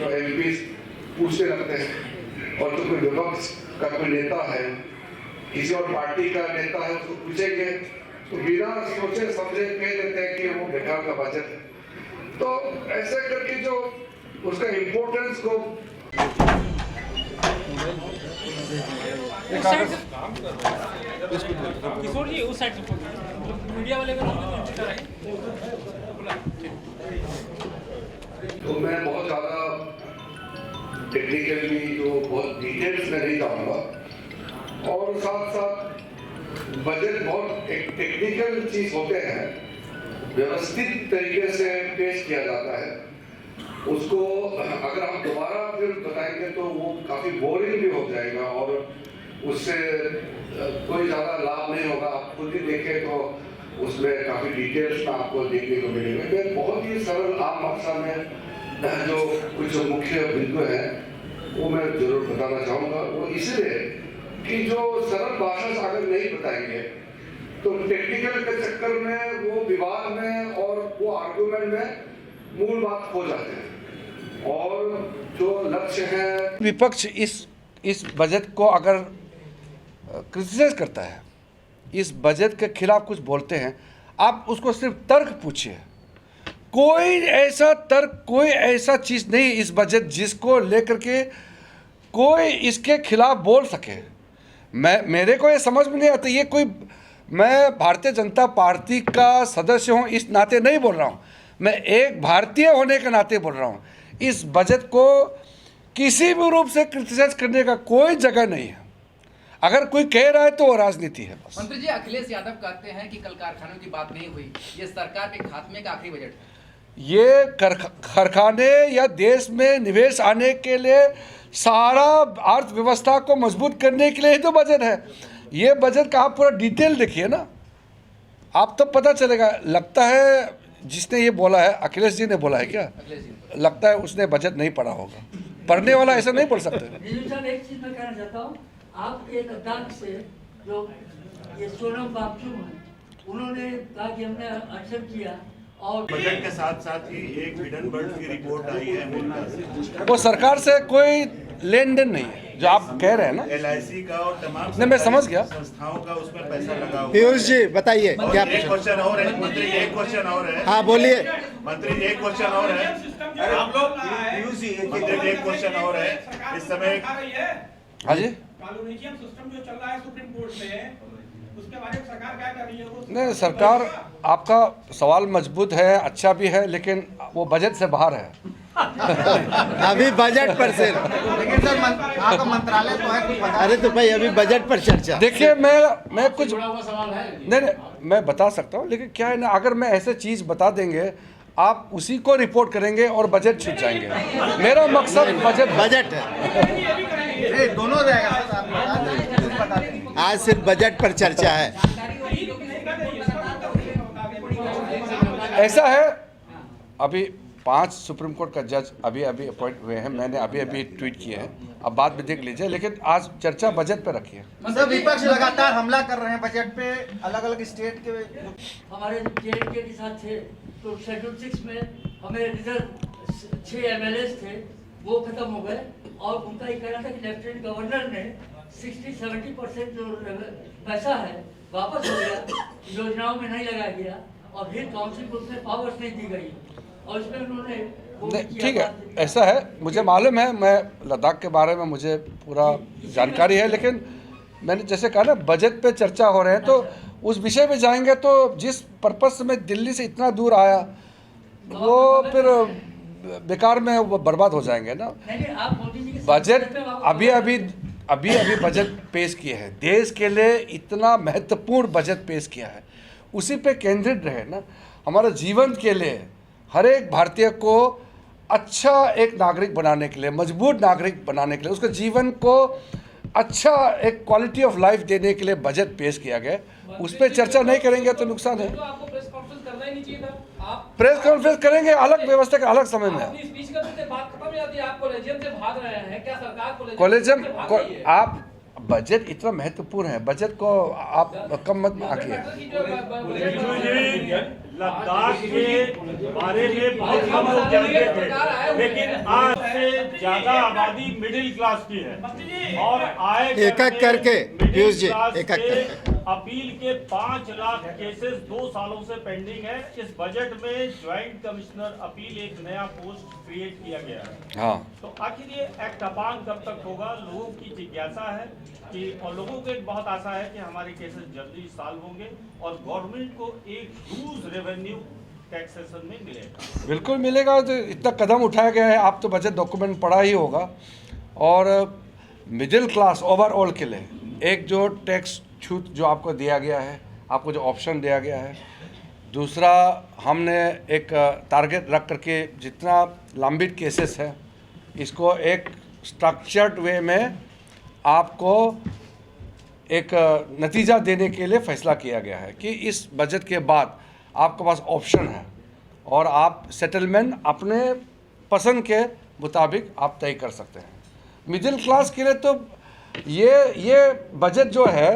तो एमपी पूछने लगते हैं, और तो कोई विपक्ष का कोई नेता है, किसी और पार्टी का नेता है, उसको पूछेंगे तो बिना सोचे समझे कह देते हैं कि वो बेकार का बजट है। तो ऐसे करके जो उसका इम्पोर्टेंस को किशोर जी उस साइड से मीडिया वाले तो मैं बहुत ज़्यादा टेक्निकली जो बहुत डिटेल्स में नहीं जाऊँगा, और साथ साथ बजट बहुत एक टेक्निकल चीज़ होते हैं, व्यवस्थित तरीके से पेश किया जाता है। उसको अगर हम दोबारा फिर बताएंगे तो वो काफ़ी बोरिंग भी हो जाएगा और उससे कोई ज़्यादा लाभ नहीं होगा। आप खुद ही देखें तो उसमें काफ़ी डिटेल्स में आपको देखने को मिलेंगे। मैं बहुत ही सरल आम भाषा में जो कुछ मुख्य बिंदु हैं वो मैं जरूर बताना चाहूँगा। वो इसलिए कि जो सरल भाषा से अगर नहीं बताएंगे तो टेक्निकल के चक्कर में वो विवाद में और वो आर्गुमेंट में मूल बात खो जाते हैं। और जो लक्ष्य है, विपक्ष इस बजट को अगर क्रिटिसाइज करता है, इस बजट के खिलाफ कुछ बोलते हैं, आप उसको सिर्फ तर्क पूछिए। कोई ऐसा तर्क, कोई ऐसा चीज़ नहीं इस बजट जिसको लेकर के कोई इसके खिलाफ बोल सके। मेरे को ये समझ में नहीं आता। ये कोई, मैं भारतीय जनता पार्टी का सदस्य हूँ इस नाते नहीं बोल रहा हूँ, मैं एक भारतीय होने के नाते बोल रहा हूँ। इस बजट को किसी भी रूप से क्रिटिसाइज करने का कोई जगह नहीं है। अगर कोई कह रहा है तो वो राजनीति है बस। मंत्री जी, अखिलेश यादव कहते हैं कि कल कारखानों की बात नहीं हुई, ये सरकार के खात्मे का आखिरी बजट है। ये कारखाने या देश में निवेश आने के लिए, सारा अर्थव्यवस्था को मजबूत करने के लिए ही तो बजट है। ये बजट का आप पूरा डिटेल देखिए ना, आप तब पता चलेगा। लगता है जिसने ये बोला है, अखिलेश जी ने बोला है क्या? लगता है उसने बजट नहीं पढ़ा होगा। पढ़ने वाला ऐसा नहीं पढ़ सकते। एक चीज मैं कहना चाहता हूँ, आप एक अध्यक्ष से जो ये सोनम वांगचुक हैं, उन्होंने कहा कि हमने अक्सर किया, और बजट के साथ साथ ही एक हिडनबर्ग की रिपोर्ट आई है अमेरिका से। वो सरकार से कोई लेन देन नहीं है जो आप कह रहे हैं ना। LIC का और तमाम नहीं, मैं समझ गया। संस्थाओं का उसमें पैसा लगा हुआ है। पीयूष जी बताइए क्या? एक क्वेश्चन और है मंत्री, एक क्वेश्चन और है। हाँ बोलिए मंत्री, एक क्वेश्चन और है। आप लोग पीयूष जी, एक क्वेश्चन और है। इस समय हाँ जी, कॉलोनीजियम सिस्टम जो चल रहा है सुप्रीम कोर्ट में, उसके बारे में सरकार क्या कर रही है? नहीं, सरकार, आपका सवाल मजबूत है, अच्छा भी है, लेकिन वो बजट से बाहर है। अभी बजट पर से, लेकिन सर आपका मंत्रालय तो है कुछ बता। अरे तो भाई अभी बजट पर चर्चा। देखिए, मैं कुछ नहीं, मैं बता सकता हूँ, लेकिन क्या है ना, अगर मैं ऐसे चीज़ बता देंगे आप उसी को रिपोर्ट करेंगे और बजट छूट जाएंगे। मेरा मकसद बजट है, दोनों रहेगा सर, आप बता दें। आज सिर्फ बजट पर चर्चा है। ऐसा है, अभी 5 सुप्रीम कोर्ट का जज अभी अपॉइंट हुए हैं। मैंने अभी ट्वीट किए हैं, अब बाद में देख लीजिए, लेकिन आज चर्चा बजट पे रखी है। मतलब विपक्ष लगातार हमला कर रहे हैं बजट पे, अलग अलग स्टेट के। हमारे JNK के साथ थे तो शेड्यूल 6 में हमें रिजर्व 6 MLAs थे, वो खत्म हो गए। और उनका ये कहना था कि लेफ्टिनेंट गवर्नर ने 60-70% जो पैसा है वापस हो गया, योजनाओं में नहीं लगाया गया, और हिल काउंसिल को उसमें पावर्स नहीं दी गई, और इसमें उन्होंने ठीक है, ऐसा है, मुझे मालूम है, मैं लद्दाख के बारे में मुझे पूरा जानकारी है, लेकिन मैंने जैसे कहा ना, बजट पे चर्चा हो रहे हैं तो उस विषय में जाएंगे तो जिस पर्पस में दिल्ली से इतना दूर आया वो फिर बेकार में वो बर्बाद हो जाएंगे ना। बजट अभी बजट पेश किए हैं, देश के लिए इतना महत्वपूर्ण बजट पेश किया है, उसी पे केंद्रित रहे ना। हमारे जीवन के लिए, हर एक भारतीय को अच्छा एक नागरिक बनाने के लिए, मजबूत नागरिक बनाने के लिए, उसके जीवन को अच्छा एक क्वालिटी ऑफ लाइफ देने के लिए बजट पेश किया गया। उस पर चर्चा नहीं करेंगे तो नुकसान है। आपको प्रेस कॉन्फ्रेंस करना ही नहीं चाहिए था। आप प्रेस कॉन्फ्रेंस करेंगे, अलग व्यवस्था के अलग समय में। अपनी स्पीच करते थे, बात खत्म हो जाती है। आप कॉलेजियम से भाग रहे हैं क्या? सरकार कॉलेजियम आप बजट इतना महत्वपूर्ण है, बजट को आप कम मत आंकिए। लद्दाख के बारे में बहुत कम लोग जानते थे, लेकिन आज से ज्यादा आबादी मिडिल क्लास की है और आय एक एक करके पीयूष जी, एक एक करके। अपील के 5 लाख केसेस 2 सालों से पेंडिंग है। इस बजट में ज्वाइंट कमिश्नर अपील एक नया पोस्ट क्रिएट किया गया है। हाँ, तो आखिर ये एक्ट अपांग कब तक होगा, लोगों की जिज्ञासा है कि, और लोगों को एक बहुत आशा है कि हमारे केसेस जल्दी सॉल्व होंगे और गवर्नमेंट को एक ह्यूज रेवेन्यू टैक्सेशन में मिलेगा। बिल्कुल मिलेगा। तो इतना कदम उठाया गया है, आप तो बजट डॉक्यूमेंट पढ़ा ही होगा। और मिडिल क्लास ओवरऑल के लिए एक जो टैक्स छूट जो आपको दिया गया है, आपको जो ऑप्शन दिया गया है। दूसरा, हमने एक टारगेट रख करके जितना लंबित केसेस है इसको एक स्ट्रक्चर्ड वे में आपको एक नतीजा देने के लिए फैसला किया गया है कि इस बजट के बाद आपके पास ऑप्शन है और आप सेटलमेंट अपने पसंद के मुताबिक आप तय कर सकते हैं। मिडिल क्लास के लिए तो ये बजट जो है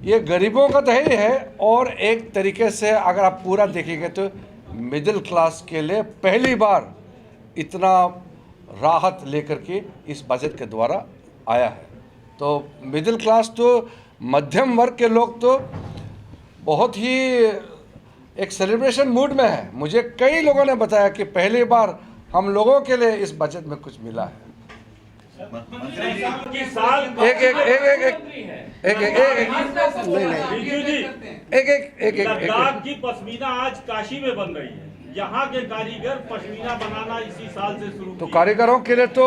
ये गरीबों का तो ही है और एक तरीके से अगर आप पूरा देखेंगे तो मिडिल क्लास के लिए पहली बार इतना राहत लेकर के इस बजट के द्वारा आया है। तो मिडिल क्लास तो मध्यम वर्ग के लोग तो बहुत ही एक सेलिब्रेशन मूड में है। मुझे कई लोगों ने बताया कि पहली बार हम लोगों के लिए इस बजट में कुछ मिला है। कि साल लद्दाख की पश्मीना आज काशी में बन रही है। यहाँ के कारीगर पश्मीना बनाना इसी साल से शुरू तो कारीगरों के लिए तो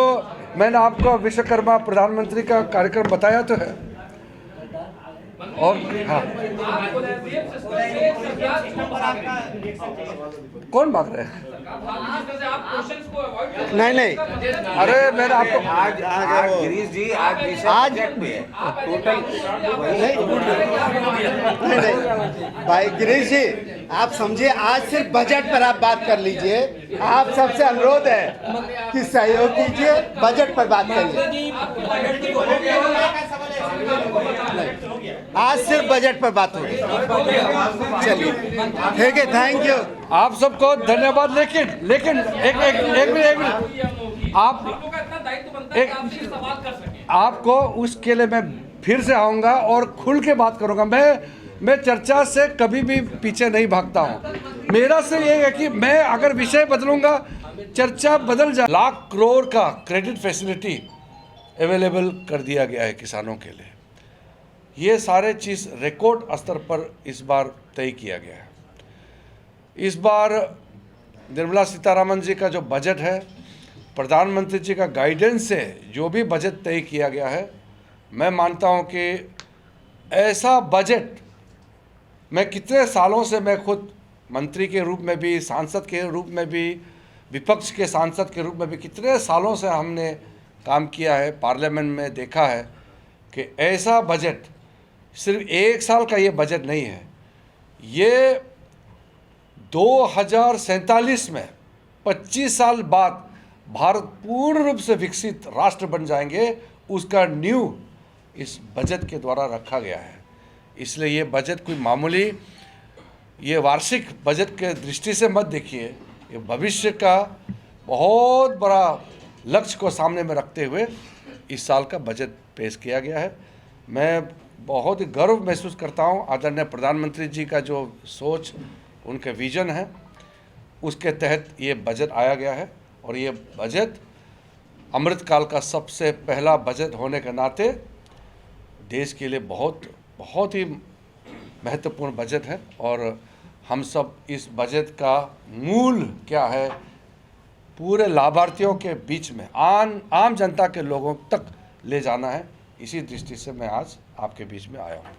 मैंने आपको विश्वकर्मा प्रधानमंत्री का कार्यक्रम बताया तो है। और हाँ, कौन भाग रहे हैं? नहीं अरे मैंने आपको आज गिरीश जी आज बजट पे टोटल नहीं भाई गिरीश जी, आप समझिए आज सिर्फ बजट पर आप बात कर लीजिए। आप सबसे अनुरोध है कि सहयोग कीजिए, बजट पर बात करिए। आज सिर्फ बजट पर बात होगी। चलिए ठीक है, थैंक यू। आप सबको धन्यवाद। लेकिन एक मिनट आपको उसके लिए मैं फिर से आऊँगा और खुल के बात करूँगा। मैं चर्चा से कभी भी पीछे नहीं भागता हूँ। मेरा से ये है कि मैं अगर विषय बदलूंगा चर्चा बदल जाए। लाख करोड़ का क्रेडिट फैसिलिटी अवेलेबल कर दिया गया है किसानों के लिए। ये सारे चीज़ रिकॉर्ड स्तर पर इस बार तय किया गया है। इस बार निर्मला सीतारामन जी का जो बजट है, प्रधानमंत्री जी का गाइडेंस से जो भी बजट तय किया गया है, मैं मानता हूँ कि ऐसा बजट मैं कितने सालों से, मैं खुद मंत्री के रूप में भी, सांसद के रूप में भी, विपक्ष के सांसद के रूप में भी कितने सालों से हमने काम किया है, पार्लियामेंट में देखा है कि ऐसा बजट सिर्फ एक साल का ये बजट नहीं है। ये 2047 में 25 साल बाद भारत पूर्ण रूप से विकसित राष्ट्र बन जाएंगे, उसका नींव इस बजट के द्वारा रखा गया है। इसलिए ये बजट कोई मामूली, ये वार्षिक बजट के दृष्टि से मत देखिए। ये भविष्य का बहुत बड़ा लक्ष्य को सामने में रखते हुए इस साल का बजट पेश किया गया है। मैं बहुत ही गर्व महसूस करता हूँ। आदरणीय प्रधानमंत्री जी का जो सोच, उनके विजन है, उसके तहत ये बजट आया गया है। और ये बजट अमृतकाल का सबसे पहला बजट होने के नाते देश के लिए बहुत ही महत्वपूर्ण बजट है। और हम सब इस बजट का मूल क्या है, पूरे लाभार्थियों के बीच में, आम जनता के लोगों तक ले जाना है। इसी दृष्टि से मैं आज आपके बीच में आया हूँ।